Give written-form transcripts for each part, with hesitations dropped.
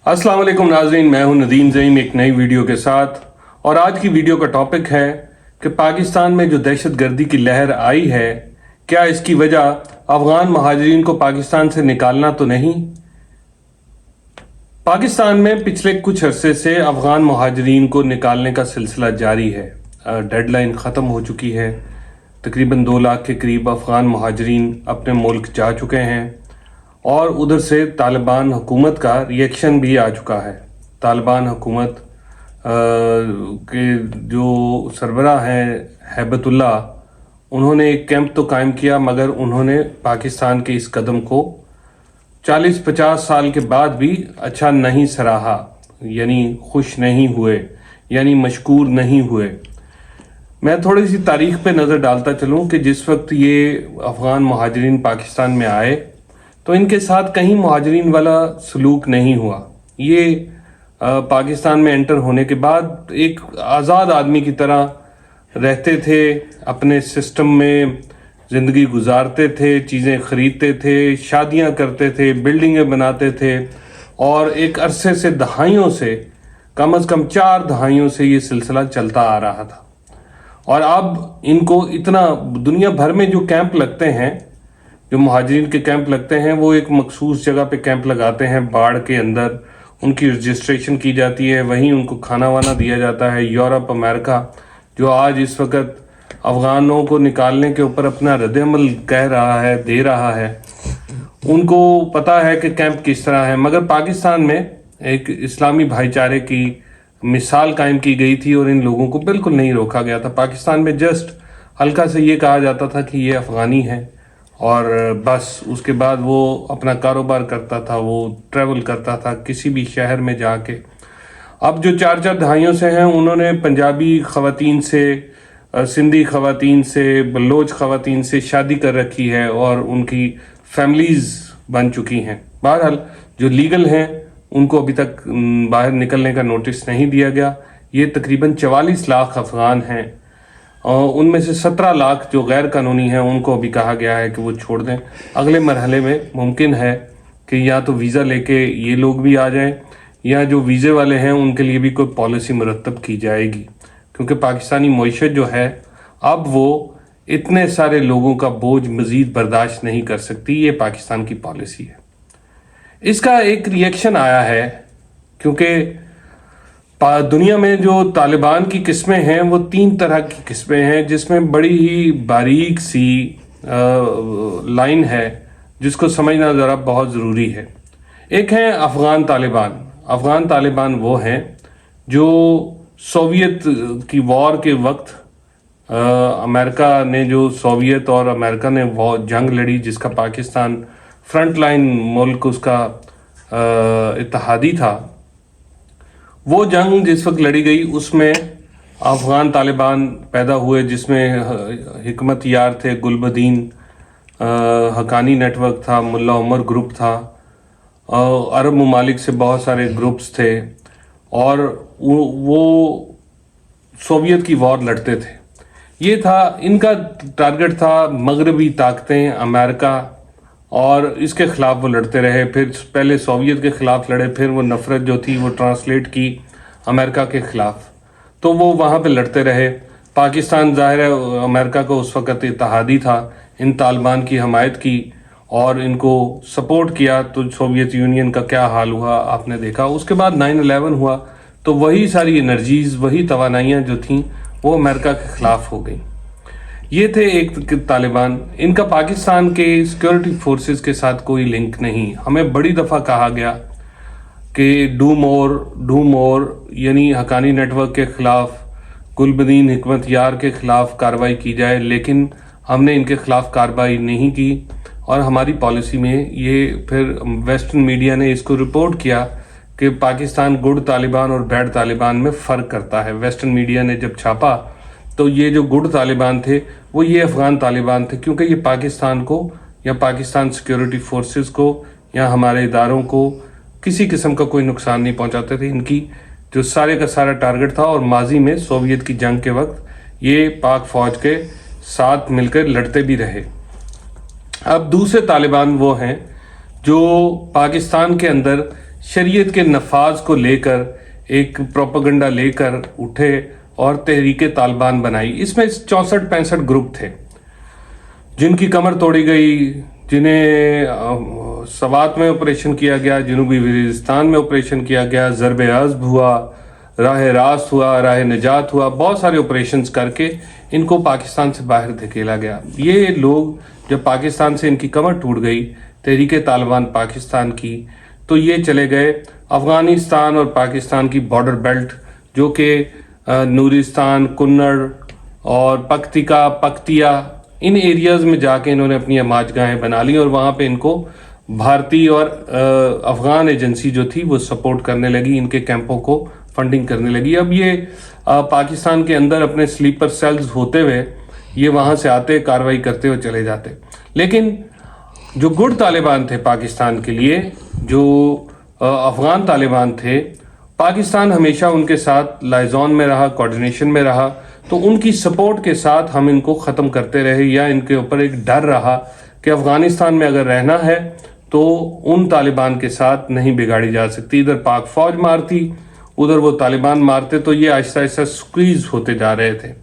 अस्सलाम वालेकुम नाज़रीन, मैं हूं नदीम ज़ईम एक नई वीडियो के साथ। और आज की वीडियो का टॉपिक है कि पाकिस्तान में जो दहशतगर्दी की लहर आई है, क्या इसकी वजह अफगान महाजरीन को पाकिस्तान से निकालना तो नहीं। पाकिस्तान में पिछले कुछ अरसे से अफगान महाजरीन को निकालने का सिलसिला जारी है। डेडलाइन ख़त्म हो चुकी है। तकरीबन 2 लाख के करीब अफगान महाजरीन अपने मुल्क जा चुके हैं और उधर से तालिबान हुकूमत का रिएक्शन भी आ चुका है। तालिबान हुकूमत के जो सरबराह हैं हैबतुल्लाह, उन्होंने एक कैंप तो कायम किया, मगर उन्होंने पाकिस्तान के इस कदम को 40-50 साल के बाद भी अच्छा नहीं सराहा, यानी खुश नहीं हुए, यानी मशकूर नहीं हुए। मैं थोड़ी सी तारीख पे नज़र डालता चलूँ कि जिस वक्त ये अफ़गान महाजरीन पाकिस्तान में आए तो इनके साथ कहीं महाजरीन वाला सलूक नहीं हुआ। ये पाकिस्तान में एंटर होने के बाद एक आज़ाद आदमी की तरह रहते थे, अपने सिस्टम में ज़िंदगी गुजारते थे, चीज़ें ख़रीदते थे, शादियां करते थे, बिल्डिंगें बनाते थे। और एक अरसे से, दहाइयों से, कम अज़ कम 4 दहाइयों से ये सिलसिला चलता आ रहा था। और अब इनको इतना, दुनिया भर में जो कैंप लगते हैं, जो महाजरीन के कैंप लगते हैं, वो एक मखसूस जगह पे कैंप लगाते हैं बाढ़ के अंदर। उनकी रजिस्ट्रेशन की जाती है, वहीं उनको खाना वाना दिया जाता है। यूरोप, अमेरिका जो आज इस वक्त अफगानों को निकालने के ऊपर अपना रद्द-ए-अमल कह रहा है, दे रहा है, उनको पता है कि कैंप किस तरह है। मगर पाकिस्तान में एक इस्लामी भाईचारे की मिसाल कायम की गई थी और इन लोगों को बिल्कुल नहीं रोका गया था। पाकिस्तान में जस्ट हल्का से ये कहा जाता था कि ये अफ़गानी है और बस उसके बाद वो अपना कारोबार करता था, वो ट्रैवल करता था किसी भी शहर में जाके। अब जो 4-4 दहाइयों से हैं, उन्होंने पंजाबी ख़वातीन से, सिंधी ख़वातीन से, बलोच ख़वातीन से शादी कर रखी है और उनकी फैमिलीज़ बन चुकी हैं। बहरहाल जो लीगल हैं उनको अभी तक बाहर निकलने का नोटिस नहीं दिया गया। ये तकरीबन 44 लाख अफ़गान हैं और उनमें से 17 लाख जो गैर कानूनी हैं उनको अभी कहा गया है कि वो छोड़ दें। अगले मरहले में मुमकिन है कि या तो वीज़ा लेके ये लोग भी आ जाएं, या जो वीज़े वाले हैं उनके लिए भी कोई पॉलिसी मुरतब की जाएगी, क्योंकि पाकिस्तानी मईशत जो है अब वो इतने सारे लोगों का बोझ मज़ीद बर्दाश्त नहीं कर सकती। ये पाकिस्तान की पॉलिसी है। इसका एक रिएक्शन आया है क्योंकि दुनिया में जो तालिबान की किस्में हैं वो 3 तरह की किस्में हैं, जिसमें बड़ी ही बारीक सी लाइन है जिसको समझना ज़रा बहुत ज़रूरी है। एक है अफ़गान तालिबान। अफ़गान तालिबान वो हैं जो सोवियत की वॉर के वक्त अमेरिका ने, जो सोवियत और अमेरिका ने जंग लड़ी, जिसका पाकिस्तान फ्रंट लाइन मुल्क उसका इत्तेहादी था, वो जंग जिस वक्त लड़ी गई उसमें अफ़गान तालिबान पैदा हुए, जिसमें हिकमत यार थे, गुलबदीन, हकानी नेटवर्क था, मुल्ला उमर ग्रुप था, अरब ममालिक से बहुत सारे ग्रुप्स थे और वो सोवियत की वॉर लड़ते थे। ये था इनका टारगेट था मगरबी ताकतें, अमेरिका, और इसके ख़िलाफ़ वो लड़ते रहे। फिर पहले सोवियत के ख़िलाफ़ लड़े, फिर वो नफ़रत जो थी वो ट्रांसलेट की अमेरिका के ख़िलाफ़, तो वो वहाँ पे लड़ते रहे। पाकिस्तान ज़ाहिर है अमेरिका को उस वक़्त इत्तेहादी था, इन तालिबान की हमायत की और इनको सपोर्ट किया। तो सोवियत यूनियन का क्या हाल हुआ आपने देखा। उसके बाद 9/11 हुआ तो वही सारी एनर्जीज़, वही तवानाइयाँ जो थीं वो अमेरिका के ख़िलाफ़ हो गई। ये थे एक तालिबान। इनका पाकिस्तान के सिक्योरिटी फोर्सेस के साथ कोई लिंक नहीं। हमें बड़ी दफ़ा कहा गया कि डू मोर, यानी हकानी नेटवर्क के ख़िलाफ़, गुलबदीन, हिकमत यार के ख़िलाफ़ कार्रवाई की जाए, लेकिन हमने इनके ख़िलाफ़ कार्रवाई नहीं की। और हमारी पॉलिसी में ये, फिर वेस्टर्न मीडिया ने इसको रिपोर्ट किया कि पाकिस्तान गुड तालिबान और बैड तालिबान में फ़र्क करता है। वेस्टर्न मीडिया ने जब छापा तो ये जो गुड तालिबान थे वो ये अफ़गान तालिबान थे, क्योंकि ये पाकिस्तान को या पाकिस्तान सिक्योरिटी फोर्सेस को या हमारे इदारों को किसी किस्म का कोई नुकसान नहीं पहुंचाते थे। इनकी जो सारे का सारा टारगेट था, और माजी में सोवियत की जंग के वक्त ये पाक फ़ौज के साथ मिलकर लड़ते भी रहे। अब दूसरे तालिबान वो हैं जो पाकिस्तान के अंदर शरीयत के नफाज को लेकर एक प्रोपेगेंडा लेकर उठे और तहरीक तालिबान बनाई। इसमें 64-65 ग्रुप थे जिनकी कमर तोड़ी गई, जिन्हें सवात में ऑपरेशन किया गया, जनूबी वजीरिस्तान में ऑपरेशन किया गया, ज़रब अज़्ब हुआ, राह रास्त हुआ, राह निजात हुआ, बहुत सारे ऑपरेशंस करके इनको पाकिस्तान से बाहर धकेला गया। ये लोग जब पाकिस्तान से इनकी कमर टूट गई तहरीक तालिबान पाकिस्तान की, तो ये चले गए अफ़गानिस्तान और पाकिस्तान की बॉर्डर बेल्ट जो कि नूरिस्तान, कुन्नड़ और पख्तिका, पख्तिया, इन एरियाज़ में जाके इन्होंने अपनी आमाजगाहें बना ली और वहाँ पे इनको भारतीय और अफ़गान एजेंसी जो थी वो सपोर्ट करने लगी, इनके कैंपों को फंडिंग करने लगी। अब ये पाकिस्तान के अंदर अपने स्लीपर सेल्स होते हुए ये वहाँ से आते, कार्रवाई करते हुए चले जाते। लेकिन जो गुड तालिबान थे पाकिस्तान के लिए, जो अफ़गान तालिबान थे, पाकिस्तान हमेशा उनके साथ लाइजॉन में रहा, कोऑर्डिनेशन में रहा, तो उनकी सपोर्ट के साथ हम इनको ख़त्म करते रहे, या इनके ऊपर एक डर रहा कि अफ़गानिस्तान में अगर रहना है तो उन तालिबान के साथ नहीं बिगाड़ी जा सकती। इधर पाक फौज मारती, उधर वो तालिबान मारते, तो ये आहिस्ता आहिस्ता स्क्वीज होते जा रहे थे।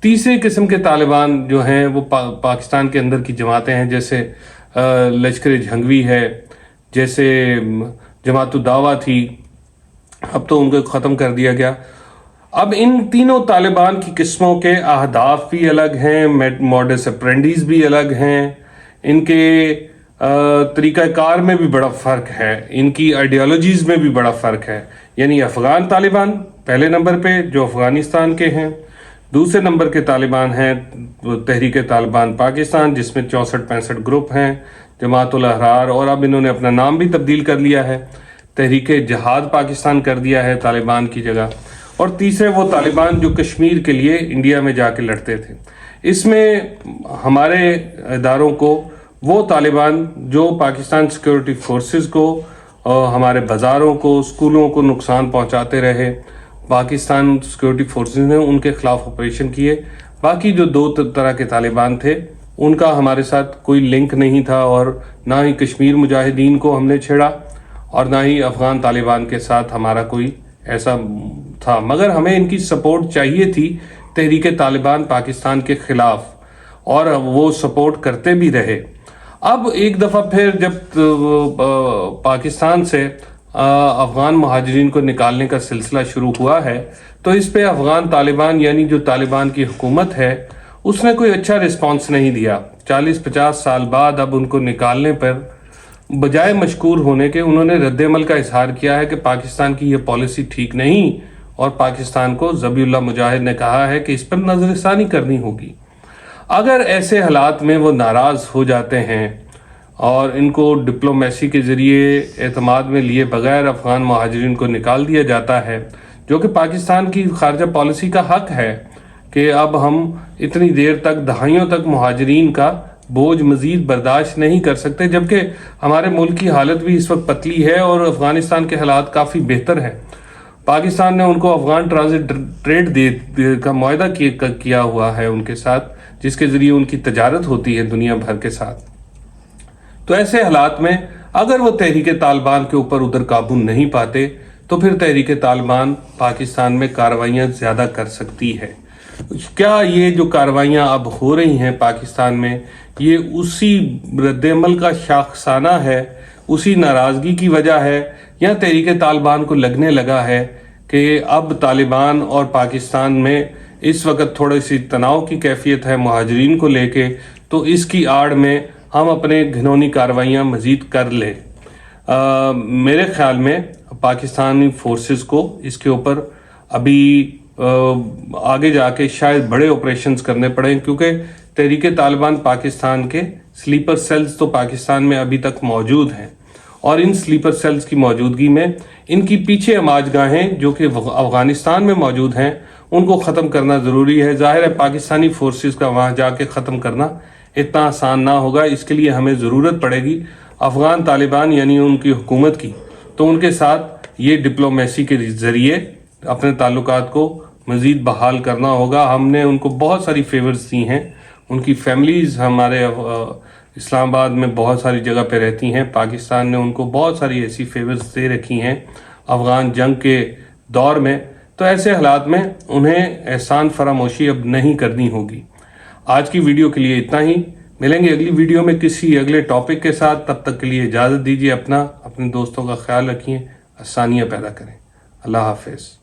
तीसरे किस्म के तालिबान जो हैं वो पाकिस्तान के अंदर की जमातें हैं, जैसे लश्कर जंगवी है, जैसे जमातुद दावा थी, अब तो उनको ख़त्म कर दिया गया। अब इन तीनों तालिबान की किस्मों के अहदाफ भी अलग हैं, मॉडस ऑपरेंडीज भी अलग हैं, इनके तरीक़ाकार में भी बड़ा फ़र्क है, इनकी आइडियोलॉजीज़ में भी बड़ा फ़र्क है। यानी अफ़गान तालिबान पहले नंबर पे जो अफ़गानिस्तान के हैं, दूसरे नंबर के तालिबान हैं तहरीक तालिबान पाकिस्तान जिसमें 64-65 ग्रुप हैं, जमातुल अहरार, और अब इन्होंने अपना नाम भी तब्दील कर लिया है, तहरीक जिहाद पाकिस्तान कर दिया है तालिबान की जगह। और तीसरे वो तालिबान जो कश्मीर के लिए इंडिया में जाके लड़ते थे। इसमें हमारे इदारों को वो तालिबान जो पाकिस्तान सिक्योरिटी फोर्सेस को, हमारे बाज़ारों को, स्कूलों को नुकसान पहुंचाते रहे, पाकिस्तान सिक्योरिटी फोर्सेस ने उनके ख़िलाफ़ ऑपरेशन किए। बाकी जो दो तरह के तालिबान थे उनका हमारे साथ कोई लिंक नहीं था, और ना ही कश्मीर मुजाहिदीन को हमने छेड़ा और ना ही अफ़गान तालिबान के साथ हमारा कोई ऐसा था। मगर हमें इनकी सपोर्ट चाहिए थी तहरीक तालिबान पाकिस्तान के ख़िलाफ़, और वो सपोर्ट करते भी रहे। अब एक दफ़ा फिर जब पाकिस्तान से अफ़गान महाजरीन को निकालने का सिलसिला शुरू हुआ है, तो इस पे अफ़गान तालिबान यानी जो तालिबान की हुकूमत है उसने कोई अच्छा रिस्पांस नहीं दिया। 40-50 साल बाद अब उनको निकालने पर बजाय मशकूर होने के उन्होंने रद्द-ए-अमल का इजहार किया है कि पाकिस्तान की ये पॉलिसी ठीक नहीं, और पाकिस्तान को ज़बीउल्लाह मुजाहिद ने कहा है कि इस पर नज़रसानी करनी होगी। अगर ऐसे हालात में वो नाराज़ हो जाते हैं और इनको डिप्लोमेसी के ज़रिए एतमाद में लिए बगैर अफ़गान महाजरीन को निकाल दिया जाता है, जो कि पाकिस्तान की खारजा पॉलिसी का हक है कि अब हम इतनी देर तक, दहाइयों तक महाजरीन का बोझ मज़ीद बर्दाश्त नहीं कर सकते, जबकि हमारे मुल्क की हालत भी इस वक्त पतली है और अफ़गानिस्तान के हालात काफ़ी बेहतर है। पाकिस्तान ने उनको अफ़गान ट्रांजिट ट्रेड का मुआहदा किया हुआ है उनके साथ, जिसके ज़रिए उनकी तजारत होती है दुनिया भर के साथ। तो ऐसे हालात में अगर वो तहरीक तालिबान के ऊपर उधर काबू नहीं पाते तो फिर तहरीक तालिबान पाकिस्तान में कार्रवाइयाँ ज़्यादा कर सकती है। क्या ये जो कार्रवाइयाँ अब हो रही हैं पाकिस्तान में, ये उसी रद्द-ए-अमल का शाखसाना है, उसी नाराज़गी की वजह है, या तहरीक तालिबान को लगने लगा है कि अब तालिबान और पाकिस्तान में इस वक्त थोड़ी सी तनाव की कैफियत है महाजरीन को लेके, तो इसकी आड़ में हम अपने घिनौनी कार्रवाइयाँ मज़ीद कर लें। मेरे ख्याल में पाकिस्तानी फोर्सेस को इसके ऊपर अभी आगे जाके शायद बड़े ऑपरेशंस करने पड़े, क्योंकि तहरीक तालिबान पाकिस्तान के स्लीपर सेल्स तो पाकिस्तान में अभी तक मौजूद हैं, और इन स्लीपर सेल्स की मौजूदगी में इनकी पीछे आमाजगाहें जो कि अफ़गानिस्तान में मौजूद हैं उनको ख़त्म करना ज़रूरी है। ज़ाहिर है पाकिस्तानी फोर्सेस का वहाँ जाके ख़त्म करना इतना आसान ना होगा, इसके लिए हमें ज़रूरत पड़ेगी अफ़गान तालिबान यानी उनकी हुकूमत की, तो उनके साथ ये डिप्लोमेसी के ज़रिए अपने ताल्लुकात को मज़ीद बहाल करना होगा। हमने उनको बहुत सारी फेवर्स दी हैं, ان کی فیملیز ہمارے اسلام آباد میں بہت ساری جگہ پہ رہتی ہیں. پاکستان نے ان کو بہت ساری ایسی فیورز دے رکھی ہیں افغان جنگ کے دور میں. تو ایسے حالات میں انہیں احسان فراموشی اب نہیں کرنی ہوگی. آج کی ویڈیو کے لیے اتنا ہی. ملیں گے اگلی ویڈیو میں کسی اگلے ٹاپک کے ساتھ. تب تک کے لیے اجازت دیجیے. اپنے دوستوں کا خیال رکھیں، آسانیاں پیدا کریں. اللہ حافظ.